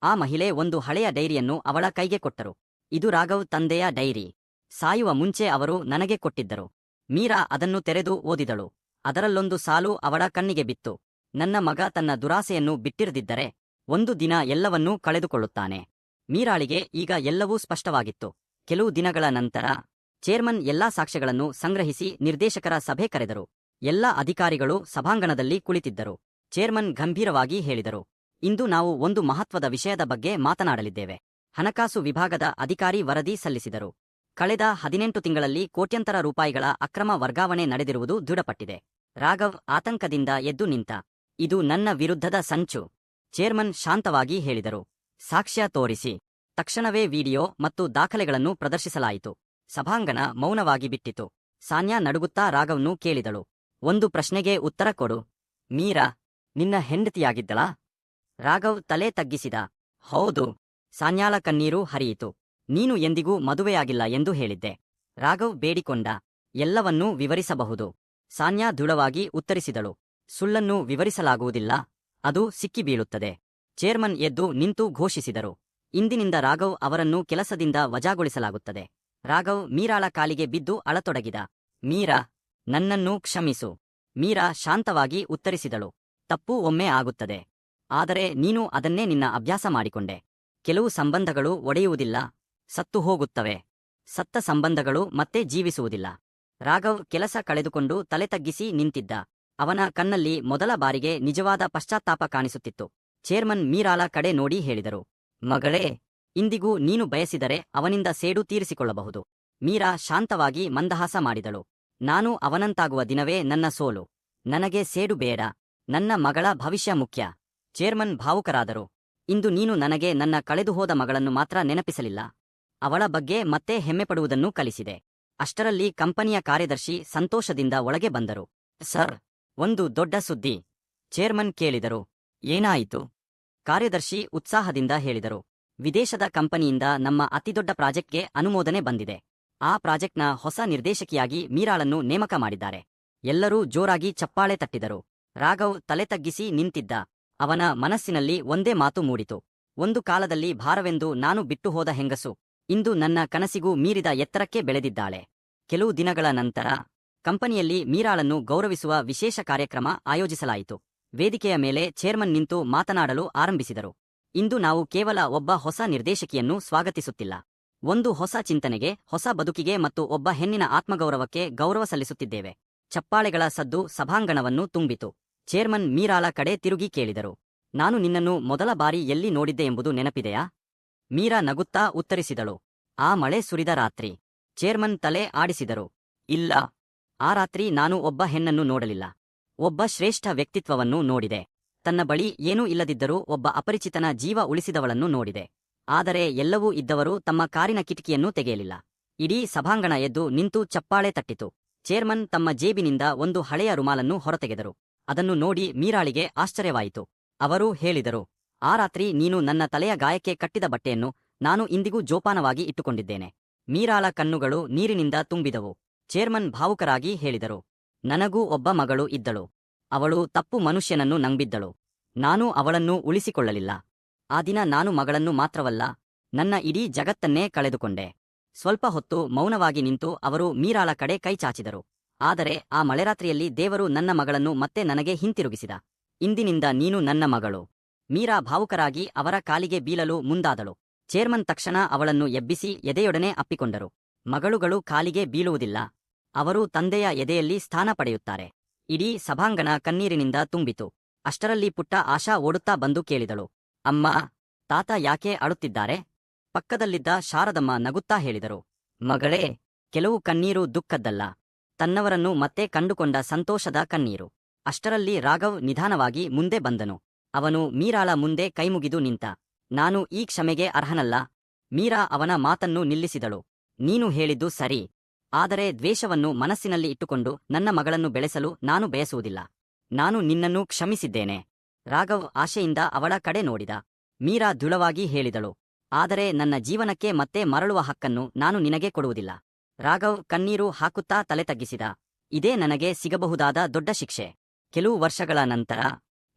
ಆ ಮಹಿಳೆ ಒಂದು ಹಳೆಯ ಡೈರಿಯನ್ನು ಅವಳ ಕೈಗೆ ಕೊಟ್ಟರು. ಇದು ರಾಘವ್ ತಂದೆಯ ಡೈರಿ. ಸಾಯುವ ಮುಂಚೆ ಅವರು ನನಗೆ ಕೊಟ್ಟಿದ್ದರು. ಮೀರಾ ಅದನ್ನು ತೆರೆದು ಓದಿದಳು. ಅದರಲ್ಲೊಂದು ಸಾಲು ಅವಳ ಕಣ್ಣಿಗೆ ಬಿತ್ತು. ನನ್ನ ಮಗ ತನ್ನ ದುರಾಸೆಯನ್ನು ಬಿಟ್ಟಿರದಿದ್ದರೆ ಒಂದು ದಿನ ಎಲ್ಲವನ್ನೂ ಕಳೆದುಕೊಳ್ಳುತ್ತಾನೆ. ಮೀರಾಳಿಗೆ ಈಗ ಎಲ್ಲವೂ ಸ್ಪಷ್ಟವಾಗಿತ್ತು. ಕೆಲವು ದಿನಗಳ ನಂತರ ಚೇರ್ಮನ್ ಎಲ್ಲಾ ಸಾಕ್ಷ್ಯಗಳನ್ನು ಸಂಗ್ರಹಿಸಿ ನಿರ್ದೇಶಕರ ಸಭೆ ಕರೆದರು. ಎಲ್ಲ ಅಧಿಕಾರಿಗಳು ಸಭಾಂಗಣದಲ್ಲಿ ಕುಳಿತಿದ್ದರು. ಚೇರ್ಮನ್ ಗಂಭೀರವಾಗಿ ಹೇಳಿದರು, ಇಂದು ನಾವು ಒಂದು ಮಹತ್ವದ ವಿಷಯದ ಬಗ್ಗೆ ಮಾತನಾಡಲಿದ್ದೇವೆ. ಹಣಕಾಸು ವಿಭಾಗದ ಅಧಿಕಾರಿ ವರದಿ ಸಲ್ಲಿಸಿದರು. ಕಳೆದ 18 ತಿಂಗಳಲ್ಲಿ ಕೋಟ್ಯಂತರ ರೂಪಾಯಿಗಳ ಅಕ್ರಮ ವರ್ಗಾವಣೆ ನಡೆದಿರುವುದು ದೃಢಪಟ್ಟಿದೆ. ರಾಘವ್ ಆತಂಕದಿಂದ ಎದ್ದು ನಿಂತ. ಇದು ನನ್ನ ವಿರುದ್ಧದ ಸಂಚು, ಚೇರ್ಮನ್ ಶಾಂತವಾಗಿ ಹೇಳಿದರು. ಸಾಕ್ಷ್ಯ ತೋರಿಸಿ. ತಕ್ಷಣವೇ ವಿಡಿಯೋ ಮತ್ತು ದಾಖಲೆಗಳನ್ನು ಪ್ರದರ್ಶಿಸಲಾಯಿತು. ಸಭಾಂಗಣ ಮೌನವಾಗಿ ಬಿಟ್ಟಿತು. ಸಾನ್ಯಾ ನಡುಗುತ್ತಾ ರಾಘವ್ನು ಕೇಳಿದಳು, ಒಂದು ಪ್ರಶ್ನೆಗೆ ಉತ್ತರ ಕೊಡು. ಮೀರಾ ನಿನ್ನ ಹೆಂಡತಿಯಾಗಿದ್ದಳಾ? ರಾಘವ್ ತಲೆ ತಗ್ಗಿಸಿದ. ಹೌದು. ಸಾನ್ಯಾಳ ಕಣ್ಣೀರು ಹರಿಯಿತು. ನೀನು ಎಂದಿಗೂ ಮದುವೆಯಾಗಿಲ್ಲ ಎಂದು ಹೇಳಿದ್ದೆ. ರಾಘವ್ ಬೇಡಿಕೊಂಡ. ಎಲ್ಲವನ್ನೂ ವಿವರಿಸಬಹುದು. ಸಾನ್ಯಾ ದೃಢವಾಗಿ ಉತ್ತರಿಸಿದಳು. ಸುಳ್ಳನ್ನು ವಿವರಿಸಲಾಗುವುದಿಲ್ಲ, ಅದು ಸಿಕ್ಕಿಬೀಳುತ್ತದೆ. ಚೇರ್ಮನ್ ಎದ್ದು ನಿಂತು ಘೋಷಿಸಿದರು, ಇಂದಿನಿಂದ ರಾಘವ್ ಅವರನ್ನು ಕೆಲಸದಿಂದ ವಜಾಗೊಳಿಸಲಾಗುತ್ತದೆ. ರಾಘವ್ ಮೀರಾಳ ಕಾಲಿಗೆ ಬಿದ್ದು ಅಳತೊಡಗಿದ. ಮೀರಾ, ನನ್ನನ್ನು ಕ್ಷಮಿಸು. ಮೀರಾ ಶಾಂತವಾಗಿ ಉತ್ತರಿಸಿದಳು, ತಪ್ಪು ಒಮ್ಮೆ ಆಗುತ್ತದೆ. ಆದರೆ ನೀನು ಅದನ್ನೇ ನಿನ್ನ ಅಭ್ಯಾಸ ಮಾಡಿಕೊಂಡೆ. ಕೆಲವು ಸಂಬಂಧಗಳು ಒಡೆಯುವುದಿಲ್ಲ, ಸತ್ತು ಹೋಗುತ್ತವೆ. ಸತ್ತ ಸಂಬಂಧಗಳು ಮತ್ತೆ ಜೀವಿಸುವುದಿಲ್ಲ. ರಾಘವ್ ಕೆಲಸ ಕಳೆದುಕೊಂಡು ತಲೆ ತಗ್ಗಿಸಿ ನಿಂತಿದ್ದ. ಅವನ ಕಣ್ಣಲ್ಲಿ ಮೊದಲ ಬಾರಿಗೆ ನಿಜವಾದ ಪಶ್ಚಾತ್ತಾಪ ಕಾಣಿಸುತ್ತಿತ್ತು. ಚೇರ್ಮನ್ ಮೀರಾಳ ಕಡೆ ನೋಡಿ ಹೇಳಿದರು, ಮಗಳೇ, ಇಂದಿಗೂ ನೀನು ಬಯಸಿದರೆ ಅವನಿಂದ ಸೇಡು ತೀರಿಸಿಕೊಳ್ಳಬಹುದು. ಮೀರಾ ಶಾಂತವಾಗಿ ಮಂದಹಾಸ ಮಾಡಿದಳು. ನಾನು ಅವನಂತಾಗುವ ದಿನವೇ ನನ್ನ ಸೋಲು. ನನಗೆ ಸೇಡು ಬೇಡ, ನನ್ನ ಮಗಳ ಭವಿಷ್ಯ ಮುಖ್ಯ. ಚೇರ್ಮನ್ ಭಾವುಕರಾದರು. ಇಂದು ನೀನು ನನಗೆ ನನ್ನ ಕಳೆದುಹೋದ ಮಗಳನ್ನು ಮಾತ್ರ ನೆನಪಿಸಲಿಲ್ಲ, ಅವಳ ಬಗ್ಗೆ ಮತ್ತೆ ಹೆಮ್ಮೆಪಡುವುದನ್ನು ಕಲಿಸಿದೆ. ಅಷ್ಟರಲ್ಲಿ ಕಂಪನಿಯ ಕಾರ್ಯದರ್ಶಿ ಸಂತೋಷದಿಂದ ಒಳಗೆ ಬಂದರು. ಸರ್, ಒಂದು ದೊಡ್ಡ ಸುದ್ದಿ. ಚೇರ್ಮನ್ ಕೇಳಿದರು, ಏನಾಯಿತು? ಕಾರ್ಯದರ್ಶಿ ಉತ್ಸಾಹದಿಂದ ಹೇಳಿದರು, ವಿದೇಶದ ಕಂಪನಿಯಿಂದ ನಮ್ಮ ಅತಿದೊಡ್ಡ ಪ್ರಾಜೆಕ್ಟ್ಗೆ ಅನುಮೋದನೆ ಬಂದಿದೆ. ಆ ಪ್ರಾಜೆಕ್ಟ್ನ ಹೊಸ ನಿರ್ದೇಶಕಿಯಾಗಿ ಮೀರಾಳನ್ನು ನೇಮಕ ಮಾಡಿದ್ದಾರೆ. ಎಲ್ಲರೂ ಜೋರಾಗಿ ಚಪ್ಪಾಳೆ ತಟ್ಟಿದರು. ರಾಘವ್ ತಲೆ ತಗ್ಗಿಸಿ ನಿಂತಿದ್ದ. ಅವನ ಮನಸ್ಸಿನಲ್ಲಿ ಒಂದೇ ಮಾತು ಮೂಡಿತು. ಒಂದು ಕಾಲದಲ್ಲಿ ಭಾರವೆಂದು ನಾನು ಬಿಟ್ಟು ಹೋದ ಹೆಂಗಸು ಇಂದು ನನ್ನ ಕನಸಿಗೂ ಮೀರಿದ ಎತ್ತರಕ್ಕೆ ಬೆಳೆದಿದ್ದಾಳೆ. ಕೆಲವು ದಿನಗಳ ನಂತರ ಕಂಪನಿಯಲ್ಲಿ ಮೀರಾಳನ್ನು ಗೌರವಿಸುವ ವಿಶೇಷ ಕಾರ್ಯಕ್ರಮ ಆಯೋಜಿಸಲಾಯಿತು. ವೇದಿಕೆಯ ಮೇಲೆ ಚೇರ್ಮನ್ ನಿಂತು ಮಾತನಾಡಲು ಆರಂಭಿಸಿದರು. ಇಂದು ನಾವು ಕೇವಲ ಒಬ್ಬ ಹೊಸ ನಿರ್ದೇಶಕಿಯನ್ನು ಸ್ವಾಗತಿಸುತ್ತಿಲ್ಲ, ಒಂದು ಹೊಸ ಚಿಂತನೆಗೆ, ಹೊಸ ಬದುಕಿಗೆ ಮತ್ತು ಒಬ್ಬ ಹೆಣ್ಣಿನ ಆತ್ಮಗೌರವಕ್ಕೆ ಗೌರವ ಸಲ್ಲಿಸುತ್ತಿದ್ದೇವೆ. ಚಪ್ಪಾಳೆಗಳ ಸದ್ದು ಸಭಾಂಗಣವನ್ನು ತುಂಬಿತು. ಚೇರ್ಮನ್ ಮೀರಾಳ ಕಡೆ ತಿರುಗಿ ಕೇಳಿದರು, ನಾನು ನಿನ್ನನ್ನು ಮೊದಲ ಬಾರಿ ಎಲ್ಲಿ ನೋಡಿದ್ದೆ ಎಂಬುದು ನೆನಪಿದೆಯಾ? ಮೀರಾ ನಗುತ್ತಾ ಉತ್ತರಿಸಿದಳು, ಆ ಮಳೆ ಸುರಿದ ರಾತ್ರಿ. ಚೇರ್ಮನ್ ತಲೆ ಆಡಿಸಿದರು, ಇಲ್ಲ, ಆ ರಾತ್ರಿ ನಾನು ಒಬ್ಬ ಹೆಣ್ಣನ್ನು ನೋಡಲಿಲ್ಲ, ಒಬ್ಬ ಶ್ರೇಷ್ಠ ವ್ಯಕ್ತಿತ್ವವನ್ನು ನೋಡಿದೆ. ತನ್ನ ಬಳಿ ಏನೂ ಇಲ್ಲದಿದ್ದರೂ ಒಬ್ಬ ಅಪರಿಚಿತನ ಜೀವ ಉಳಿಸಿದವಳನ್ನು ನೋಡಿದೆ. ಆದರೆ ಎಲ್ಲವೂ ಇದ್ದವರು ತಮ್ಮ ಕಾರಿನ ಕಿಟಕಿಯನ್ನು ತೆಗೆಯಲಿಲ್ಲ. ಇಡೀ ಸಭಾಂಗಣ ಎದ್ದು ನಿಂತು ಚಪ್ಪಾಳೆ ತಟ್ಟಿತು. ಚೇರ್ಮನ್ ತಮ್ಮ ಜೇಬಿನಿಂದ ಒಂದು ಹಳೆಯ ರುಮಾಲನ್ನು ಹೊರತೆಗೆದರು. ಅದನ್ನು ನೋಡಿ ಮೀರಾಳಿಗೆ ಆಶ್ಚರ್ಯವಾಯಿತು. ಅವರು ಹೇಳಿದರು, ಆ ರಾತ್ರಿ ನೀನು ನನ್ನ ತಲೆಯ ಗಾಯಕ್ಕೆ ಕಟ್ಟಿದ ಬಟ್ಟೆಯನ್ನು ನಾನು ಇಂದಿಗೂ ಜೋಪಾನವಾಗಿ ಇಟ್ಟುಕೊಂಡಿದ್ದೇನೆ. ಮೀರಾಳ ಕಣ್ಣುಗಳು ನೀರಿನಿಂದ ತುಂಬಿದವು. ಚೇರ್ಮನ್ ಭಾವುಕರಾಗಿ ಹೇಳಿದರು, ನನಗೂ ಒಬ್ಬ ಮಗಳು ಇದ್ದಳು. ಅವಳು ತಪ್ಪು ಮನುಷ್ಯನನ್ನು ನಂಬಿದ್ದಳು. ನಾನು ಅವಳನ್ನು ಉಳಿಸಿಕೊಳ್ಳಲಿಲ್ಲ. ಆ ದಿನ ನಾನು ಮಗಳನ್ನು ಮಾತ್ರವಲ್ಲ, ನನ್ನ ಇಡೀ ಜಗತ್ತನ್ನೇ ಕಳೆದುಕೊಂಡೆ. ಸ್ವಲ್ಪ ಹೊತ್ತು ಮೌನವಾಗಿ ನಿಂತು ಅವರು ಮೀರಾಳ ಕಡೆ ಕೈ ಚಾಚಿದರು. ಆದರೆ ಆ ಮಳೆರಾತ್ರಿಯಲ್ಲಿ ದೇವರು ನನ್ನ ಮಗಳನ್ನು ಮತ್ತೆ ನನಗೆ ಹಿಂತಿರುಗಿಸಿದ. ಇಂದಿನಿಂದ ನೀನು ನನ್ನ ಮಗಳು. ಮೀರಾ ಭಾವುಕರಾಗಿ ಅವರ ಕಾಲಿಗೆ ಬೀಳಲು ಮುಂದಾದಳು. ಚೇರ್ಮನ್ ತಕ್ಷಣ ಅವಳನ್ನು ಎಬ್ಬಿಸಿ ಎದೆಯೊಡನೆ ಅಪ್ಪಿಕೊಂಡರು. ಮಗಳುಗಳು ಕಾಲಿಗೆ ಬೀಳುವುದಿಲ್ಲ, ಅವರು ತಂದೆಯ ಎದೆಯಲ್ಲಿ ಸ್ಥಾನ ಪಡೆಯುತ್ತಾರೆ. ಇಡೀ ಸಭಾಂಗಣ ಕಣ್ಣೀರಿನಿಂದ ತುಂಬಿತು. ಅಷ್ಟರಲ್ಲಿ ಪುಟ್ಟ ಆಶಾ ಓಡುತ್ತಾ ಬಂದು ಕೇಳಿದಳು, ಅಮ್ಮ, ತಾತ ಯಾಕೆ ಅಳುತ್ತಿದ್ದಾರೆ? ಪಕ್ಕದಲ್ಲಿದ್ದ ಶಾರದಮ್ಮ ನಗುತ್ತಾ ಹೇಳಿದರು, ಮಗಳೇ, ಕೆಲವು ಕಣ್ಣೀರು ದುಃಖದ್ದಲ್ಲ, ತನ್ನವರನ್ನು ಮತ್ತೆ ಕಂಡುಕೊಂಡ ಸಂತೋಷದ ಕಣ್ಣೀರು. ಅಷ್ಟರಲ್ಲಿ ರಾಘವ್ ನಿಧಾನವಾಗಿ ಮುಂದೆ ಬಂದನು. ಅವನು ಮೀರಾಳ ಮುಂದೆ ಕೈಮುಗಿದು ನಿಂತ. ನಾನು ಈ ಕ್ಷಮೆಗೆ ಅರ್ಹನಲ್ಲ. ಮೀರಾ ಅವನ ಮಾತನ್ನು ನಿಲ್ಲಿಸಿದಳು. ನೀನು ಹೇಳಿದ್ದು ಸರಿ, ಆದರೆ ದ್ವೇಷವನ್ನು ಮನಸ್ಸಿನಲ್ಲಿ ಇಟ್ಟುಕೊಂಡು ನನ್ನ ಮಗಳನ್ನು ಬೆಳೆಸಲು ನಾನು ಬಯಸುವುದಿಲ್ಲ. ನಾನು ನಿನ್ನನ್ನು ಕ್ಷಮಿಸಿದ್ದೇನೆ. ರಾಘವ್ ಆಶೆಯಿಂದ ಅವಳ ಕಡೆ ನೋಡಿದ. ಮೀರಾ ದೃಢವಾಗಿ ಹೇಳಿದಳು, ಆದರೆ ನನ್ನ ಜೀವನಕ್ಕೆ ಮತ್ತೆ ಮರಳುವ ಹಕ್ಕನ್ನು ನಾನು ನಿನಗೆ ಕೊಡುವುದಿಲ್ಲ. ರಾಘವ್ ಕಣ್ಣೀರು ಹಾಕುತ್ತಾ ತಲೆ ತಗ್ಗಿಸಿದ. ಇದೇ ನನಗೆ ಸಿಗಬಹುದಾದ ದೊಡ್ಡ ಶಿಕ್ಷೆ. ಕೆಲವು ವರ್ಷಗಳ ನಂತರ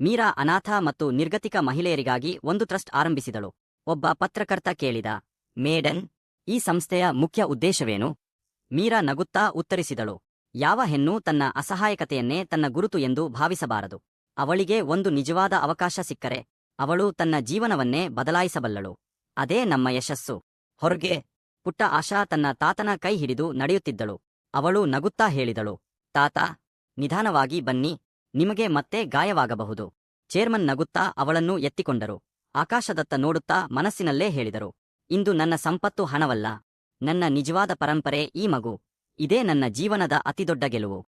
ಮೀರಾ ಅನಾಥ ಮತ್ತು ನಿರ್ಗತಿಕ ಮಹಿಳೆಯರಿಗಾಗಿ ಒಂದು ಟ್ರಸ್ಟ್ ಆರಂಭಿಸಿದಳು. ಒಬ್ಬ ಪತ್ರಕರ್ತ ಕೇಳಿದ, ಮೇಡನ್, ಈ ಸಂಸ್ಥೆಯ ಮುಖ್ಯ ಉದ್ದೇಶವೇನು? ಮೀರಾ ನಗುತ್ತಾ ಉತ್ತರಿಸಿದಳು, ಯಾವ ಹೆಣ್ಣು ತನ್ನ ಅಸಹಾಯಕತೆಯನ್ನೇ ತನ್ನ ಗುರುತು ಎಂದು ಭಾವಿಸಬಾರದು. ಅವಳಿಗೆ ಒಂದು ನಿಜವಾದ ಅವಕಾಶ ಸಿಕ್ಕರೆ ಅವಳು ತನ್ನ ಜೀವನವನ್ನೇ ಬದಲಾಯಿಸಬಲ್ಲಳು. ಅದೇ ನಮ್ಮ ಯಶಸ್ಸು. ಹೊರಗೆ ಪುಟ್ಟ ಆಶಾ ತನ್ನ ತಾತನ ಕೈ ಹಿಡಿದು ನಡೆಯುತ್ತಿದ್ದಳು. ಅವಳು ನಗುತ್ತಾ ಹೇಳಿದಳು, ತಾತ, ನಿಧಾನವಾಗಿ ಬನ್ನಿ, ನಿಮಗೆ ಮತ್ತೆ ಗಾಯವಾಗಬಹುದು. ಚೇರ್ಮನ್ ನಗುತ್ತಾ ಅವಳನ್ನು ಎತ್ತಿಕೊಂಡರು. ಆಕಾಶದತ್ತ ನೋಡುತ್ತಾ ಮನಸ್ಸಿನಲ್ಲೇ ಹೇಳಿದರು, ಇಂದು ನನ್ನ ಸಂಪತ್ತು ಹಣವಲ್ಲ, ನನ್ನ ನಿಜವಾದ ಪರಂಪರೆ ಈ ಮಗು. ಇದೇ ನನ್ನ ಜೀವನದ ಅತಿದೊಡ್ಡ ಗೆಲುವು.